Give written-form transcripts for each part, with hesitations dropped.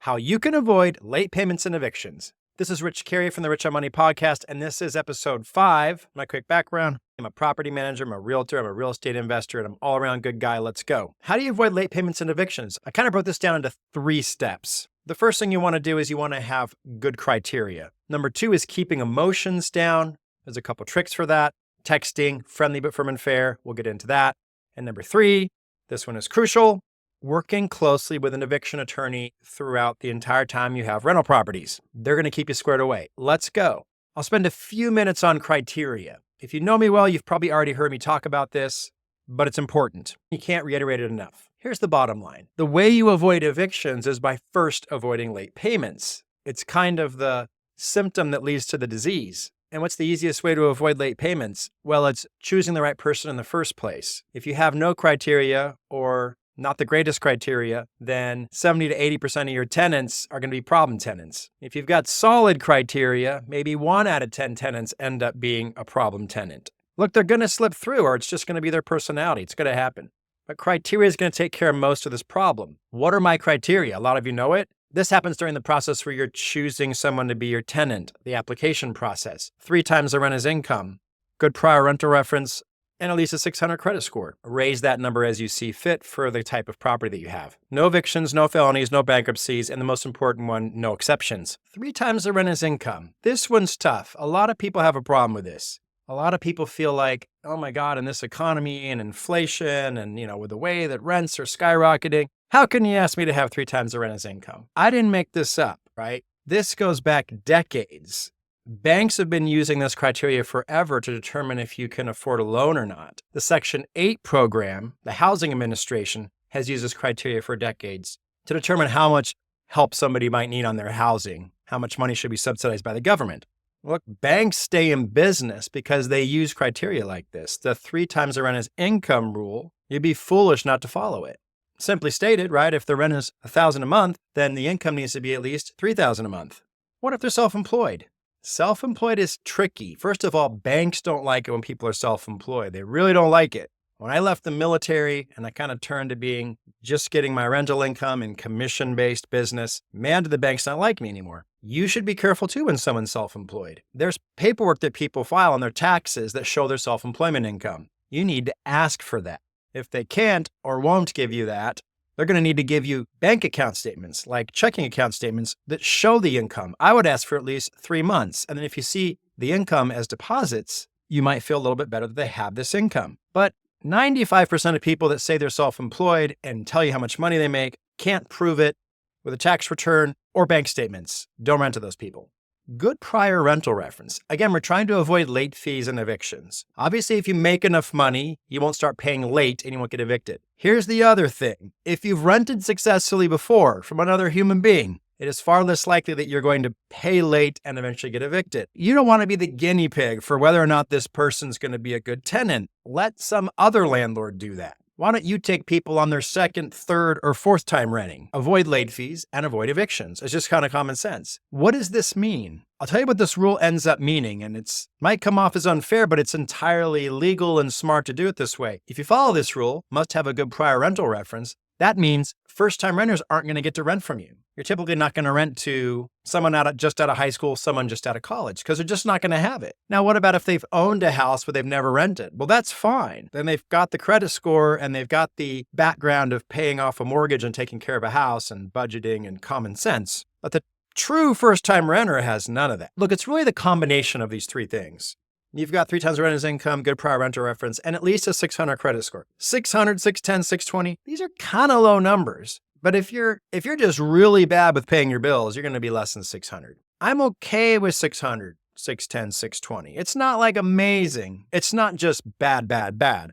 how you can avoid late payments and evictions. This is Rich Carey from the Rich on Money podcast, and this is episode 5. My quick background: I'm a property manager, I'm a realtor, I'm a real estate investor, and I'm all around good guy. Let's go. How do you avoid late payments and evictions? I kind of broke this down into 3 steps. The first thing you want to do is you want to have good criteria. Number 2 is keeping emotions down. There's a couple tricks for that. Texting, friendly but firm and fair. We'll get into that. And number 3, this one is crucial: working closely with an eviction attorney throughout the entire time you have rental properties. They're going to keep you squared away. Let's go. I'll spend a few minutes on criteria. If you know me well, you've probably already heard me talk about this, but it's important. You can't reiterate it enough. Here's the bottom line. The way you avoid evictions is by first avoiding late payments. It's kind of the symptom that leads to the disease. And what's the easiest way to avoid late payments? Well, it's choosing the right person in the first place. If you have no criteria or not the greatest criteria, then 70 to 80% of your tenants are going to be problem tenants. If you've got solid criteria, maybe 1 out of 10 tenants end up being a problem tenant. Look, they're going to slip through, or it's just going to be their personality. It's going to happen. But criteria is going to take care of most of this problem. What are my criteria? A lot of you know it. This happens during the process where you're choosing someone to be your tenant, the application process. 3 times the rent is income, good prior rental reference, and at least a 600 credit score. Raise that number as you see fit for the type of property that you have. No evictions, no felonies, no bankruptcies, and the most important one, no exceptions. 3 times the rent is income. This one's tough. A lot of people have a problem with this. A lot of people feel like, oh my God, in this economy and inflation and, with the way that rents are skyrocketing, how can you ask me to have 3 times the rent as income? I didn't make this up, right? This goes back decades. Banks have been using this criteria forever to determine if you can afford a loan or not. The Section 8 program, the Housing Administration, has used this criteria for decades to determine how much help somebody might need on their housing, how much money should be subsidized by the government. Look, banks stay in business because they use criteria like this. The 3 times the rent is income rule, you'd be foolish not to follow it. Simply stated, right, if the rent is $1,000 a month, then the income needs to be at least $3,000 a month. What if they're self-employed? Self-employed is tricky. First of all, banks don't like it when people are self-employed. They really don't like it. When I left the military and I kind of turned to being just getting my rental income and commission-based business, man, do the banks not like me anymore. You should be careful too when someone's self-employed. There's paperwork that people file on their taxes that show their self-employment income. You need to ask for that. If they can't or won't give you that, they're going to need to give you bank account statements, like checking account statements that show the income. I would ask for at least 3 months. And then if you see the income as deposits, you might feel a little bit better that they have this income. But 95% of people that say they're self-employed and tell you how much money they make can't prove it with a tax return or bank statements. Don't rent to those people. Good prior rental reference. Again, we're trying to avoid late fees and evictions. Obviously, if you make enough money, you won't start paying late and you won't get evicted. Here's the other thing. If you've rented successfully before from another human being, it is far less likely that you're going to pay late and eventually get evicted. You don't want to be the guinea pig for whether or not this person's going to be a good tenant. Let some other landlord do that. Why don't you take people on their 2nd, 3rd, or 4th time renting? Avoid late fees and avoid evictions. It's just kind of common sense. What does this mean? I'll tell you what this rule ends up meaning, and it might come off as unfair, but it's entirely legal and smart to do it this way. If you follow this rule, must have a good prior rental reference. That means first-time renters aren't going to get to rent from you. You're typically not going to rent to someone just out of high school, someone just out of college, because they're just not going to have it. Now, what about if they've owned a house but they've never rented? Well, that's fine. Then they've got the credit score and they've got the background of paying off a mortgage and taking care of a house and budgeting and common sense. But the true first-time renter has none of that. Look, it's really the combination of these 3 things. You've got 3 times the rent as income, good prior rental reference, and at least a 600 credit score. 600, 610, 620, these are kind of low numbers. But if you're just really bad with paying your bills, you're going to be less than 600. I'm okay with 600, 610, 620. It's not like amazing. It's not just bad, bad, bad.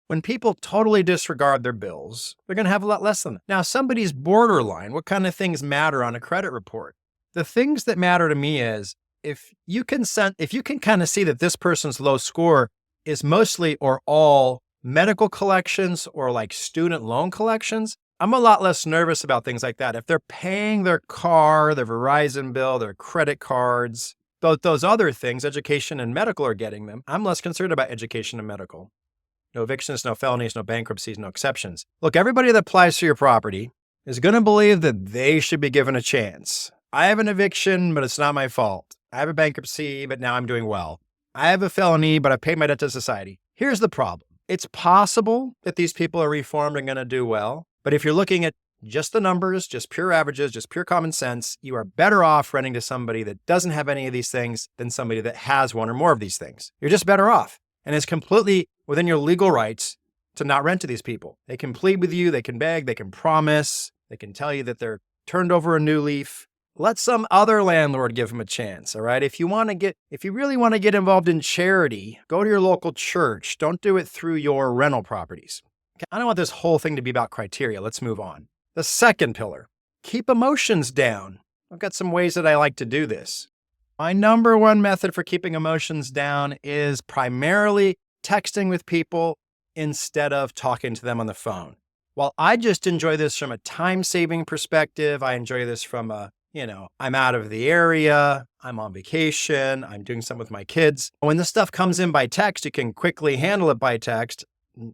When people totally disregard their bills, they're going to have a lot less than that. Now, somebody's borderline. What kind of things matter on a credit report? The things that matter to me is if you can kind of see that this person's low score is mostly or all medical collections or like student loan collections, I'm a lot less nervous about things like that. If they're paying their car, their Verizon bill, their credit cards, those other things, education and medical are getting them, I'm less concerned about education and medical. No evictions, no felonies, no bankruptcies, no exceptions. Look, everybody that applies to your property, is going to believe that they should be given a chance. I have an eviction, but it's not my fault. I have a bankruptcy, but now I'm doing well. I have a felony, but I paid my debt to society. Here's the problem. It's possible that these people are reformed and going to do well. But if you're looking at just the numbers, just pure averages, just pure common sense, you are better off renting to somebody that doesn't have any of these things than somebody that has one or more of these things. You're just better off. And it's completely within your legal rights to not rent to these people. They can plead with you, they can beg, they can promise, they can tell you that they're turned over a new leaf. Let some other landlord give them a chance, all right? If you really want to get involved in charity, go to your local church. Don't do it through your rental properties. Okay, I don't want this whole thing to be about criteria. Let's move on. The second pillar, keep emotions down. I've got some ways that I like to do this. My number one method for keeping emotions down is primarily texting with people instead of talking to them on the phone. While I just enjoy this from a time-saving perspective, I enjoy this from I'm out of the area, I'm on vacation, I'm doing something with my kids. When this stuff comes in by text, you can quickly handle it by text,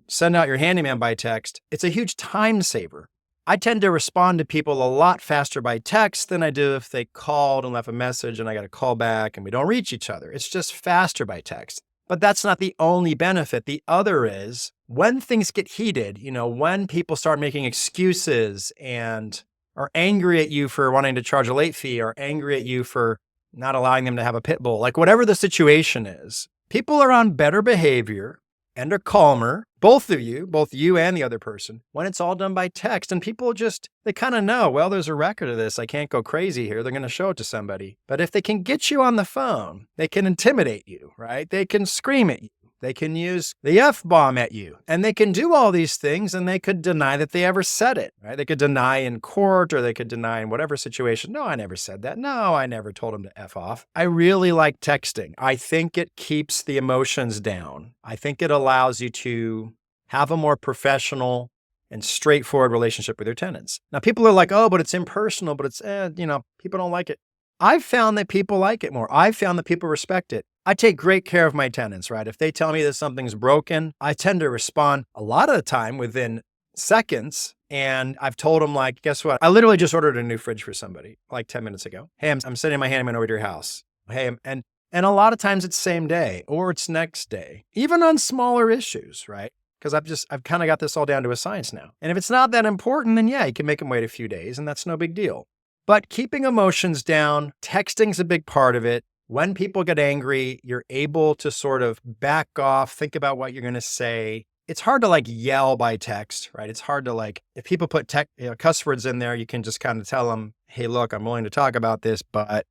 send out your handyman by text. It's a huge time saver. I tend to respond to people a lot faster by text than I do if they called and left a message and I got to call back and we don't reach each other. It's just faster by text. But that's not the only benefit. The other is when things get heated, when people start making excuses and are angry at you for wanting to charge a late fee or angry at you for not allowing them to have a pit bull, like whatever the situation is, people are on better behavior and are calmer, both you and the other person, when it's all done by text. And people they kind of know, well, there's a record of this. I can't go crazy here. They're going to show it to somebody. But if they can get you on the phone, they can intimidate you, right? They can scream at you. They can use the F-bomb at you, and they can do all these things, and they could deny that they ever said it, right? They could deny in court, or they could deny in whatever situation. No, I never said that. No, I never told him to F off. I really like texting. I think it keeps the emotions down. I think it allows you to have a more professional and straightforward relationship with your tenants. Now, people are like, oh, but it's impersonal, but it's, people don't like it. I've found that people like it more. I've found that people respect it. I take great care of my tenants, right? If they tell me that something's broken, I tend to respond a lot of the time within seconds. And I've told them, like, guess what? I literally just ordered a new fridge for somebody like 10 minutes ago. Hey, I'm sending my handyman over to your house. Hey, and a lot of times it's same day or it's next day, even on smaller issues, right? Because I've kind of got this all down to a science now. And if it's not that important, then yeah, you can make them wait a few days and that's no big deal. But keeping emotions down, texting's a big part of it. When people get angry, you're able to sort of back off, think about what you're going to say. It's hard to yell by text, right? It's hard to if people put cuss words in there, you can just kind of tell them, hey, look, I'm willing to talk about this, but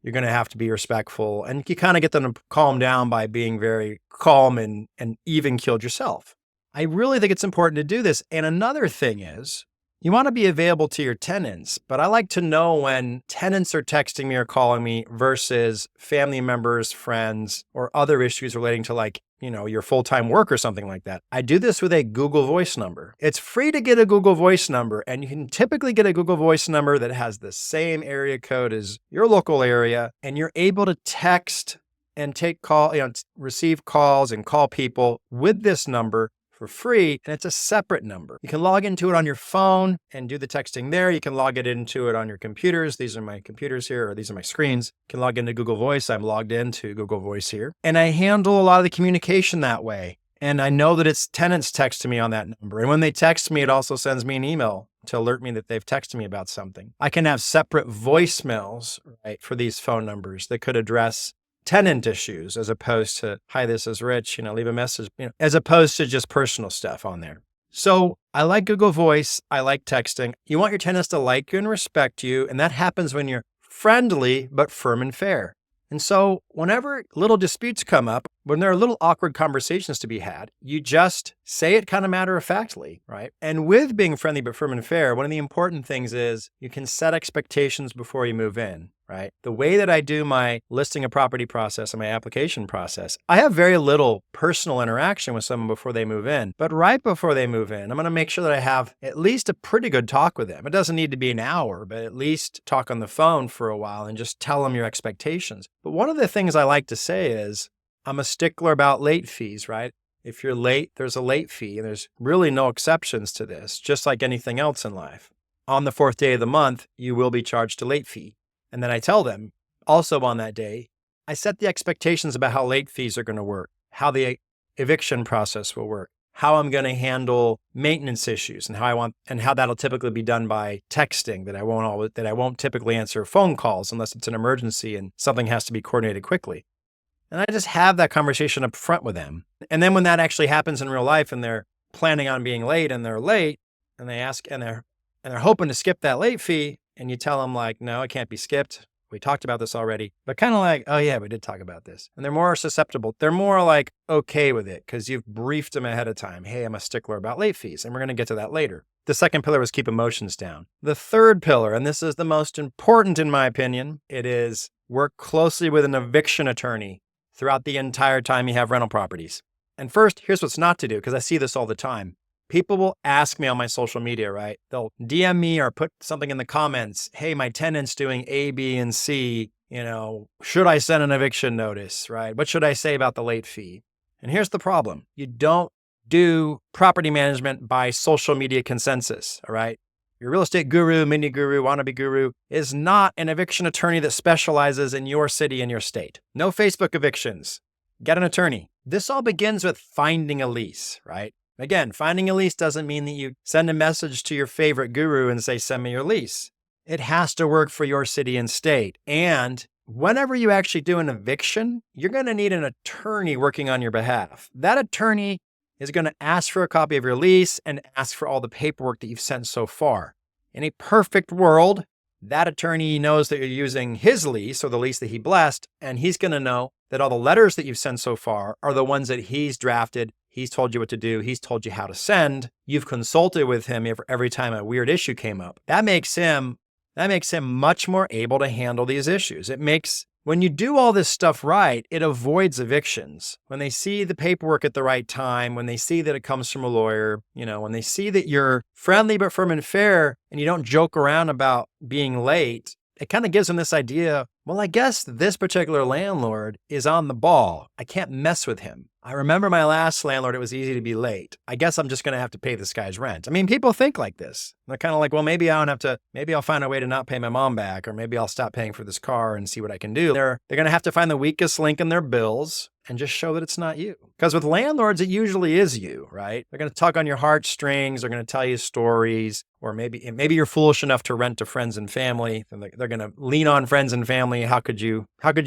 you're going to have to be respectful. And you kind of get them to calm down by being very calm and even keeled yourself. I really think it's important to do this. And another thing is, you want to be available to your tenants, but I like to know when tenants are texting me or calling me versus family members, friends, or other issues relating to your full-time work or something like that. I do this with a Google Voice number. It's free to get a Google Voice number, and you can typically get a Google Voice number that has the same area code as your local area, and you're able to text and receive calls and call people with this number for free, and it's a separate number. You can log into it on your phone and do the texting there. You can log it into it on your computers. These are my computers here, or these are my screens. You can log into Google Voice. I'm logged into Google Voice here. And I handle a lot of the communication that way. And I know that it's tenants texting me on that number. And when they text me, it also sends me an email to alert me that they've texted me about something. I can have separate voicemails, right, for these phone numbers that could address tenant issues as opposed to, hi, this is Rich, leave a message, as opposed to just personal stuff on there. So I like Google Voice. I like texting. You want your tenants to like you and respect you. And that happens when you're friendly, but firm and fair. And so whenever little disputes come up, when there are little awkward conversations to be had, you just say it kind of matter-of-factly, right? And with being friendly but firm and fair, one of the important things is you can set expectations before you move in, right? The way that I do my listing a property process and my application process, I have very little personal interaction with someone before they move in. But right before they move in, I'm going to make sure that I have at least a pretty good talk with them. It doesn't need to be an hour, but at least talk on the phone for a while and just tell them your expectations. But one of the things I like to say is, I'm a stickler about late fees, right? If you're late, there's a late fee, and there's really no exceptions to this, just like anything else in life. on the fourth day of the month, you will be charged a late fee. And then I tell them also on that day, I set the expectations about how late fees are going to work, how the eviction process will work, how I'm going to handle maintenance issues and how that'll typically be done by texting, that I won't typically answer phone calls unless it's an emergency and something has to be coordinated quickly. And I just have that conversation up front with them. And then when that actually happens in real life and they're planning on being late and they're late and they ask and they're hoping to skip that late fee, and you tell them like, no, it can't be skipped. We talked about this already, but kind of like, oh yeah, we did talk about this. And they're more susceptible. They're more like okay with it because you've briefed them ahead of time. Hey, I'm a stickler about late fees, and we're going to get to that later. The second pillar was keep emotions down. The third pillar, and this is the most important in my opinion, it is work closely with an eviction attorney throughout the entire time you have rental properties. And first, here's what's not to do, because I see this all the time. People will ask me on my social media, right? They'll DM me or put something in the comments. Hey, my tenant's doing A, B, and C. Should I send an eviction notice, right? What should I say about the late fee? And here's the problem. You don't do property management by social media consensus, all right? Your real estate guru, mini guru, wannabe guru is not an eviction attorney that specializes in your city and your state. No Facebook evictions. Get an attorney. This all begins with finding a lease, right? Again, finding a lease doesn't mean that you send a message to your favorite guru and say, send me your lease. It has to work for your city and state. And whenever you actually do an eviction, you're going to need an attorney working on your behalf. That attorney is going to ask for a copy of your lease and ask for all the paperwork that you've sent so far. In a perfect world, that attorney knows that you're using his lease or the lease that he blessed, and he's going to know that all the letters that you've sent so far are the ones that he's drafted. He's told you what to do. He's told you how to send. You've consulted with him every time a weird issue came up. That makes him much more able to handle these issues. When you do all this stuff right, it avoids evictions. When they see the paperwork at the right time, when they see that it comes from a lawyer, when they see that you're friendly but firm and fair and you don't joke around about being late, it kind of gives them this idea, well, I guess this particular landlord is on the ball. I can't mess with him. I remember my last landlord, it was easy to be late. I guess I'm just going to have to pay this guy's rent. I mean, people think like this. They're kind of like, well, maybe I'll find a way to not pay my mom back, or maybe I'll stop paying for this car and see what I can do. They're going to have to find the weakest link in their bills and just show that it's not you. Because with landlords, it usually is you, right? They're going to tug on your heartstrings. They're going to tell you stories, or maybe you're foolish enough to rent to friends and family. They're going to lean on friends and family. How could you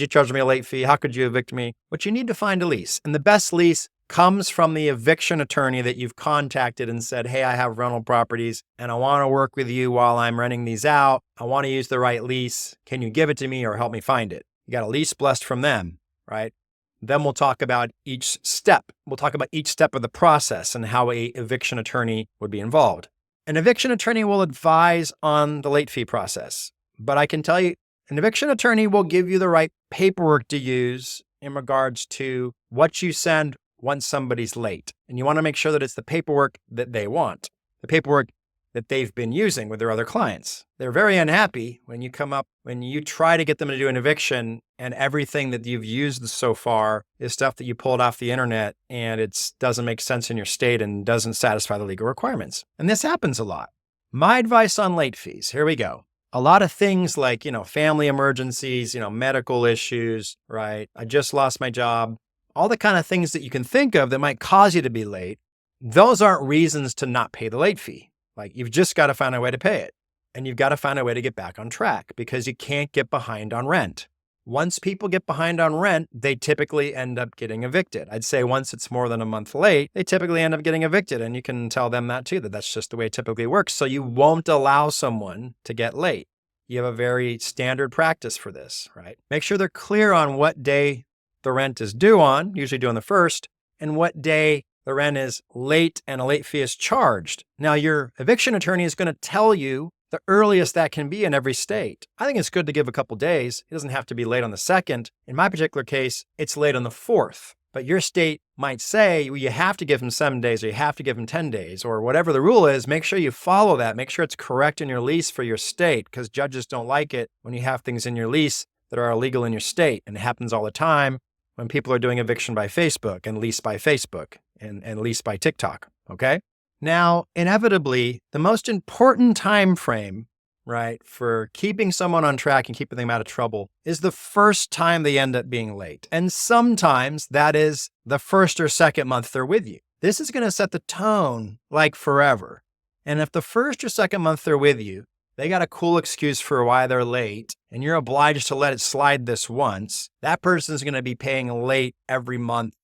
charge me a late fee? How could you evict me? But you need to find a lease. And the best lease comes from the eviction attorney that you've contacted and said, hey, I have rental properties and I want to work with you while I'm renting these out. I want to use the right lease. Can you give it to me or help me find it? You got a lease blessed from them, right? Then we'll talk about each step. We'll talk about each step of the process and how a eviction attorney would be involved. An eviction attorney will advise on the late fee process, but I can tell you, an eviction attorney will give you the right paperwork to use in regards to what you send once somebody's late. And you want to make sure that it's the paperwork that they want, the paperwork that they've been using with their other clients. They're very unhappy when you try to get them to do an eviction and everything that you've used so far is stuff that you pulled off the internet and it doesn't make sense in your state and doesn't satisfy the legal requirements. And this happens a lot. My advice on late fees, here we go. A lot of things like, family emergencies, medical issues, right? I just lost my job. All the kind of things that you can think of that might cause you to be late. Those aren't reasons to not pay the late fee. Like, you've just got to find a way to pay it. And you've got to find a way to get back on track because you can't get behind on rent. Once people get behind on rent, they typically end up getting evicted. I'd say once it's more than a month late, they typically end up getting evicted. And you can tell them that too, that's just the way it typically works. So you won't allow someone to get late. You have a very standard practice for this, right? Make sure they're clear on what day the rent is due on, usually due on the 1st, and what day the rent is late and a late fee is charged. Now, your eviction attorney is going to tell you the earliest that can be in every state. I think it's good to give a couple days. It doesn't have to be late on the 2nd. In my particular case, it's late on the 4th. But your state might say, well, you have to give them 7 days or you have to give them 10 days or whatever the rule is. Make sure you follow that. Make sure it's correct in your lease for your state, because judges don't like it when you have things in your lease that are illegal in your state. And it happens all the time when people are doing eviction by Facebook and lease by Facebook and lease by TikTok. Okay? Now, inevitably, the most important time frame, right, for keeping someone on track and keeping them out of trouble is the first time they end up being late. And sometimes that is the first or second month they're with you. This is going to set the tone like forever. And if the first or second month they're with you, they got a cool excuse for why they're late, and you're obliged to let it slide this once, that person's going to be paying late every month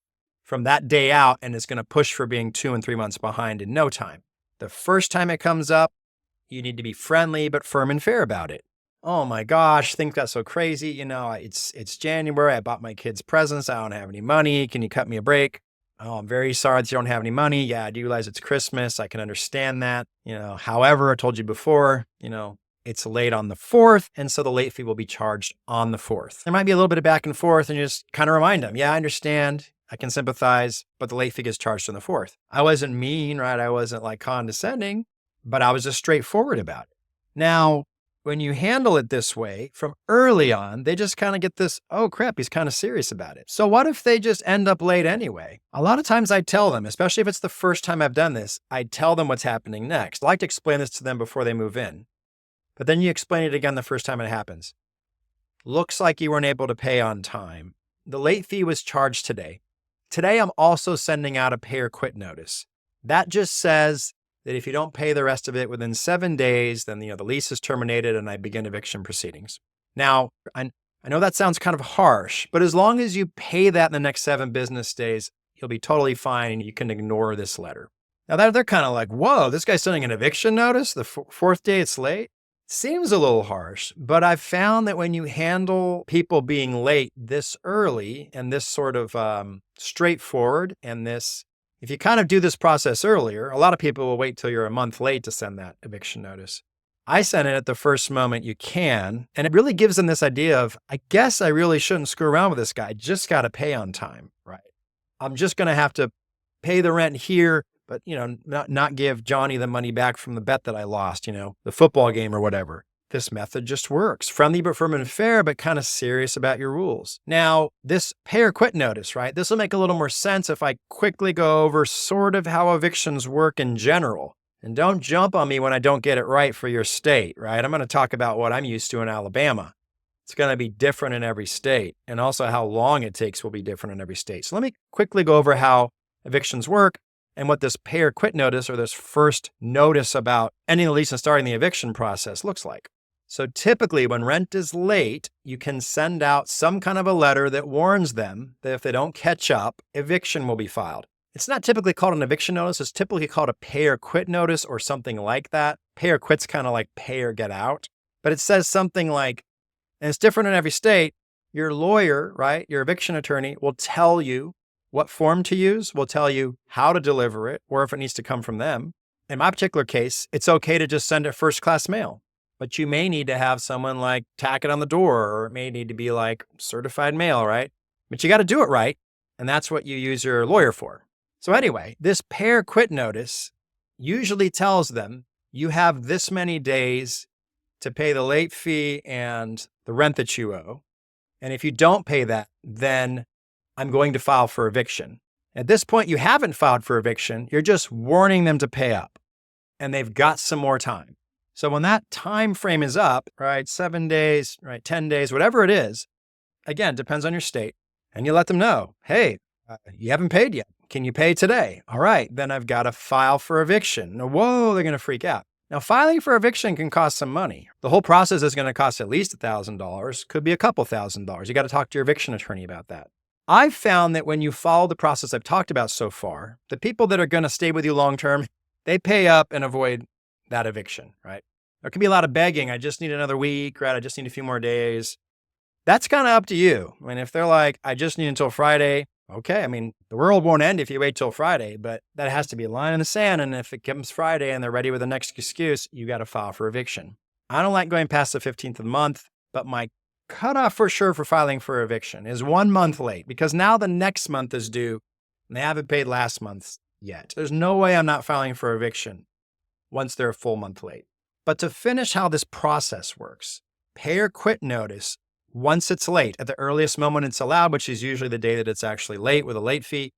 from that day out, and is going to push for being 2 and 3 months behind in no time. The first time it comes up, you need to be friendly but firm and fair about it. Oh my gosh, things got so crazy. It's January. I bought my kids presents. I don't have any money. Can you cut me a break? Oh, I'm very sorry that you don't have any money. Yeah, I do realize it's Christmas. I can understand that. However, I told you before, it's late on the 4th, and so the late fee will be charged on the 4th. There might be a little bit of back and forth, and you just kind of remind them, yeah, I understand. I can sympathize, but the late fee gets charged on the 4th. I wasn't mean, right? I wasn't like condescending, but I was just straightforward about it. Now, when you handle it this way from early on, they just kind of get this, oh crap, he's kind of serious about it. So what if they just end up late anyway? A lot of times I tell them, especially if it's the first time I've done this, I tell them what's happening next. I like to explain this to them before they move in. But then you explain it again the first time it happens. Looks like you weren't able to pay on time. The late fee was charged today. Today, I'm also sending out a pay or quit notice. That just says that if you don't pay the rest of it within 7 days, then the lease is terminated and I begin eviction proceedings. Now, I know that sounds kind of harsh, but as long as you pay that in the next 7 business days, you'll be totally fine and you can ignore this letter. Now, they're kind of like, whoa, this guy's sending an eviction notice? The 4th day it's late? Seems a little harsh, but I've found that when you handle people being late this early and this sort of straightforward and this, if you kind of do this process earlier, a lot of people will wait till you're a month late to send that eviction notice. I send it at the first moment you can, and it really gives them this idea of, I guess I really shouldn't screw around with this guy. I just got to pay on time, right? I'm just going to have to pay the rent here, but, not give Johnny the money back from the bet that I lost, the football game or whatever. This method just works. Friendly but firm and fair, but kind of serious about your rules. Now, this pay or quit notice, right? This will make a little more sense if I quickly go over sort of how evictions work in general. And don't jump on me when I don't get it right for your state, right? I'm going to talk about what I'm used to in Alabama. It's going to be different in every state. And also how long it takes will be different in every state. So let me quickly go over how evictions work and what this pay or quit notice or this first notice about ending the lease and starting the eviction process looks like. So typically when rent is late, you can send out some kind of a letter that warns them that if they don't catch up, eviction will be filed. It's not typically called an eviction notice. It's typically called a pay or quit notice or something like that. Pay or quit's kind of like pay or get out. But it says something like, and it's different in every state, your lawyer, right, your eviction attorney will tell you what form to use, will tell you how to deliver it, or if it needs to come from them. In my particular case, it's okay to just send it first class mail. But you may need to have someone like tack it on the door, or it may need to be like certified mail, right? But you got to do it right. And that's what you use your lawyer for. So anyway, this pay or quit notice usually tells them you have this many days to pay the late fee and the rent that you owe. And if you don't pay that, then I'm going to file for eviction. At this point, you haven't filed for eviction. You're just warning them to pay up. And they've got some more time. So when that time frame is up, right, 7 days, right, 10 days, whatever it is, again, depends on your state. And you let them know, hey, you haven't paid yet. Can you pay today? All right, then I've got to file for eviction. Now, whoa, they're going to freak out. Now, filing for eviction can cost some money. The whole process is going to cost at least $1,000, could be a couple $1,000s. You got to talk to your eviction attorney about that. I've found that when you follow the process I've talked about so far, the people that are going to stay with you long-term, they pay up and avoid that eviction, right? There can be a lot of begging. I just need another week, right? I just need a few more days. That's kind of up to you. I mean, if they're like, I just need until Friday, okay. I mean, the world won't end if you wait till Friday, but that has to be a line in the sand. And if it comes Friday and they're ready with the next excuse, you got to file for eviction. I don't like going past the 15th of the month, but my cutoff for sure for filing for eviction is 1 month late, because now the next month is due and they haven't paid last month's yet. There's no way I'm not filing for eviction once they're a full month late. But to finish how this process works, pay or quit notice, once it's late, at the earliest moment it's allowed, which is usually the day that it's actually late with a late fee,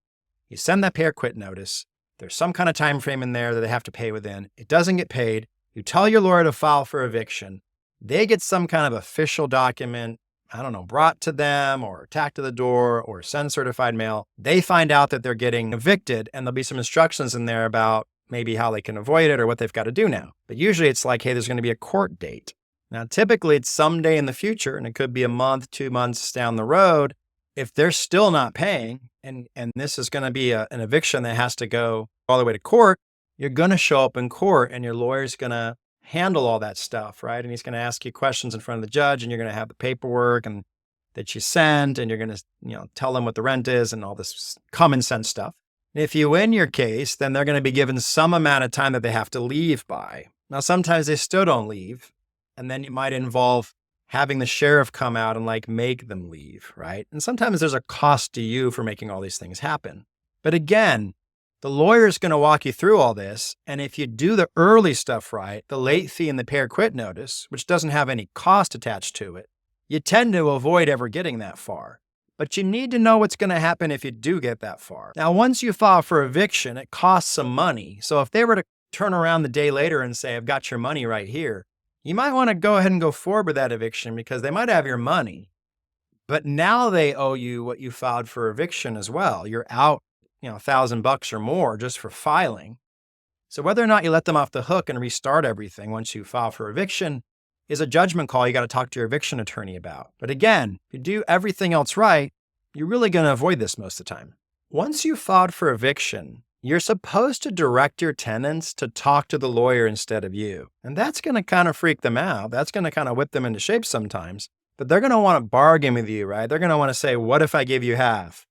you send that pay or quit notice. There's some kind of time frame in there that they have to pay within. It doesn't get paid. You tell your lawyer to file for eviction. They get some kind of official document, I don't know, brought to them or tacked to the door or send certified mail. They find out that they're getting evicted, and there'll be some instructions in there about maybe how they can avoid it or what they've got to do now. But usually it's like, hey, there's going to be a court date. Now, typically it's someday in the future, and it could be a month, 2 months down the road. If they're still not paying, and this is going to be an eviction that has to go all the way to court, you're going to show up in court and your lawyer's going to handle all that stuff, right? And he's going to ask you questions in front of the judge, and you're going to have the paperwork and that you sent, and you're going to, tell them what the rent is and all this common sense stuff. If you win your case, then they're going to be given some amount of time that they have to leave by. Now, sometimes they still don't leave, and then it might involve having the sheriff come out and make them leave, right? And sometimes there's a cost to you for making all these things happen. But again, the lawyer is going to walk you through all this. And if you do the early stuff right, the late fee and the pay or quit notice, which doesn't have any cost attached to it, you tend to avoid ever getting that far. But you need to know what's going to happen if you do get that far. Now, once you file for eviction, it costs some money. So if they were to turn around the day later and say, I've got your money right here, you might want to go ahead and go forward with that eviction because they might have your money. But now they owe you what you filed for eviction as well. You're out, $1,000 or more just for filing. So whether or not you let them off the hook and restart everything once you file for eviction is a judgment call you got to talk to your eviction attorney about. But again, if you do everything else right, you're really going to avoid this most of the time. Once you filed for eviction, you're supposed to direct your tenants to talk to the lawyer instead of you. And that's going to kind of freak them out. That's going to kind of whip them into shape sometimes. But they're going to want to bargain with you, right? They're going to want to say, what if I give you half?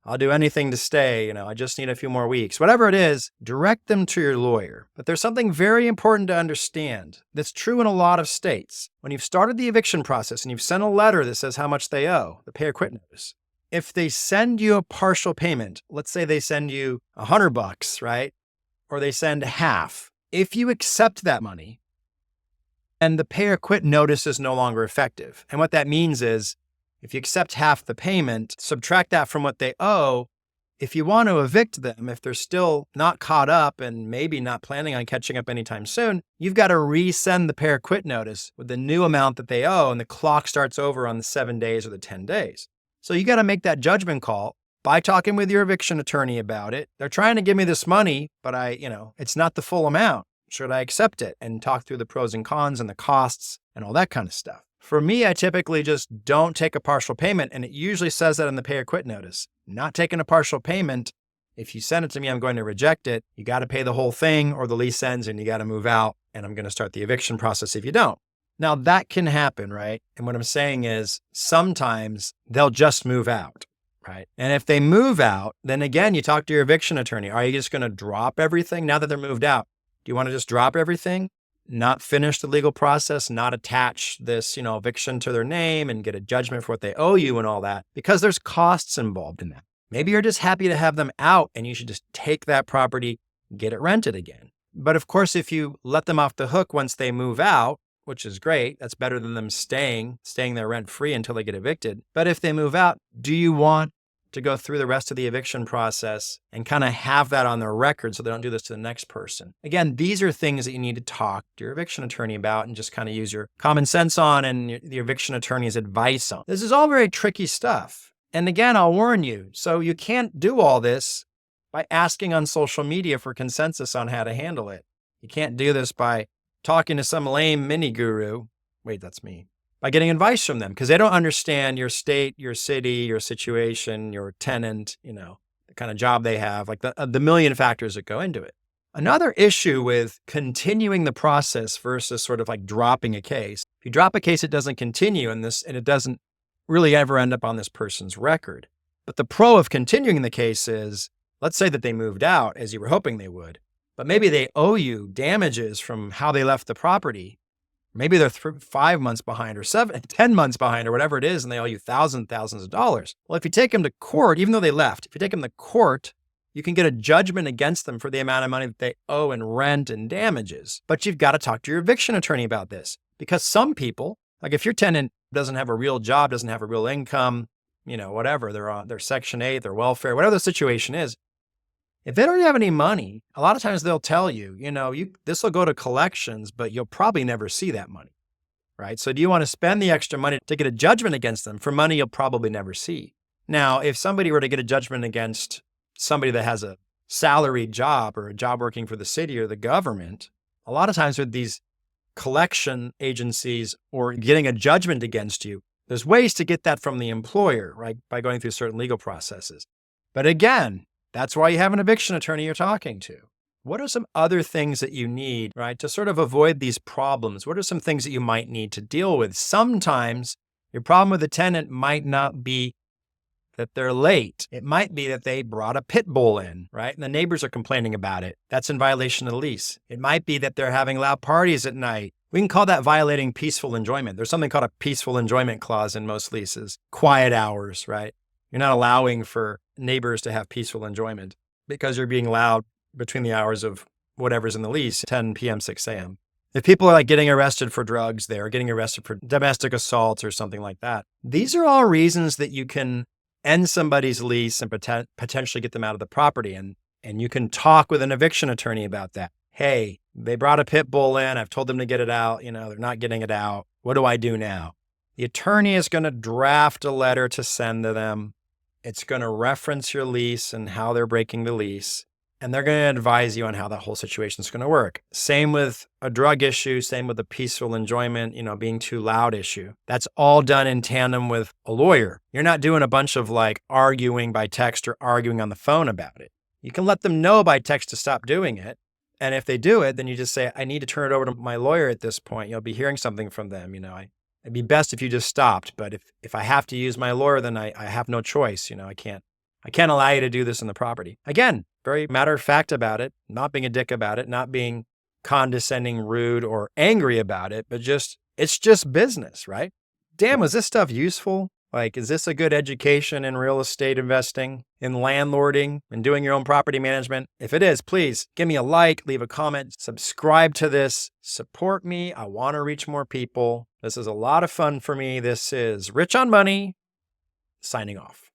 I'll do anything to stay. I just need a few more weeks. Whatever it is, direct them to your lawyer. But there's something very important to understand that's true in a lot of states. When you've started the eviction process and you've sent a letter that says how much they owe, the pay or quit notice, if they send you a partial payment, let's say they send you $100, right? Or they send half. If you accept that money, and the pay or quit notice is no longer effective. And what that means is, if you accept half the payment, subtract that from what they owe. If you want to evict them, if they're still not caught up and maybe not planning on catching up anytime soon, you've got to resend the pay or quit notice with the new amount that they owe, and the clock starts over on the 7 days or the 10 days. So you got to make that judgment call by talking with your eviction attorney about it. They're trying to give me this money, but it's not the full amount. Should I accept it? And talk through the pros and cons and the costs and all that kind of stuff. For me, I typically just don't take a partial payment, and it usually says that in the pay or quit notice. Not taking a partial payment, if you send it to me, I'm going to reject it. You got to pay the whole thing or the lease ends and you got to move out, and I'm going to start the eviction process if you don't. Now, that can happen, right? And what I'm saying is sometimes they'll just move out, right? And if they move out, then again, you talk to your eviction attorney. Are you just going to drop everything now that they're moved out? Do you want to just drop everything? Not finish the legal process, not attach this, eviction to their name and get a judgment for what they owe you and all that, because there's costs involved in that. Maybe you're just happy to have them out and you should just take that property, get it rented again. But of course, if you let them off the hook once they move out, which is great, that's better than them staying there rent free until they get evicted. But if they move out, do you want to go through the rest of the eviction process and kind of have that on their record so they don't do this to the next person? Again, these are things that you need to talk to your eviction attorney about and just kind of use your common sense on and the eviction attorney's advice on. This is all very tricky stuff. And again, I'll warn you, so you can't do all this by asking on social media for consensus on how to handle it. You can't do this by talking to some lame mini guru. Wait, that's me. By getting advice from them, because they don't understand your state, your city, your situation, your tenant, the kind of job they have, like the million factors that go into it. Another issue with continuing the process versus sort of like dropping a case. If you drop a case, it doesn't continue and it doesn't really ever end up on this person's record. But the pro of continuing the case is, let's say that they moved out as you were hoping they would, but maybe they owe you damages from how they left the property. Maybe they're 5 months behind or 10 months behind or whatever it is, and they owe you thousands of dollars. Well, if you take them to court, even though they left, if you take them to court, you can get a judgment against them for the amount of money that they owe in rent and damages. But you've got to talk to your eviction attorney about this, because some people, like if your tenant doesn't have a real job, doesn't have a real income, whatever, they're on their Section 8, their welfare, whatever the situation is, If they don't have any money, a lot of times they'll tell you, this will go to collections, but you'll probably never see that money, right? So do you want to spend the extra money to get a judgment against them for money you'll probably never see? Now, if somebody were to get a judgment against somebody that has a salaried job or a job working for the city or the government, a lot of times with these collection agencies or getting a judgment against you, there's ways to get that from the employer, right? By going through certain legal processes. But again, that's why you have an eviction attorney you're talking to. What are some other things that you need, right, to sort of avoid these problems? What are some things that you might need to deal with? Sometimes your problem with a tenant might not be that they're late. It might be that they brought a pit bull in, right? And the neighbors are complaining about it. That's in violation of the lease. It might be that they're having loud parties at night. We can call that violating peaceful enjoyment. There's something called a peaceful enjoyment clause in most leases. Quiet hours, right? You're not allowing for neighbors to have peaceful enjoyment because you're being loud between the hours of whatever's in the lease, 10 p.m., 6 a.m. If people are like getting arrested for drugs, they're getting arrested for domestic assault or something like that. These are all reasons that you can end somebody's lease and potentially get them out of the property. And you can talk with an eviction attorney about that. Hey, they brought a pit bull in. I've told them to get it out. They're not getting it out. What do I do now? The attorney is going to draft a letter to send to them. It's going to reference your lease and how they're breaking the lease. And they're going to advise you on how that whole situation is going to work. Same with a drug issue, same with a peaceful enjoyment, being too loud issue. That's all done in tandem with a lawyer. You're not doing a bunch of arguing by text or arguing on the phone about it. You can let them know by text to stop doing it. And if they do it, then you just say, I need to turn it over to my lawyer at this point. You'll be hearing something from them. It'd be best if you just stopped. But if I have to use my lawyer, then I have no choice. I can't allow you to do this in the property. Again, very matter of fact about it, not being a dick about it, not being condescending, rude, or angry about it, but it's just business, right? Dan, was this stuff useful? Is this a good education in real estate investing, in landlording, and doing your own property management? If it is, please give me a like, leave a comment, subscribe to this, support me. I want to reach more people. This is a lot of fun for me. This is Rich on Money, signing off.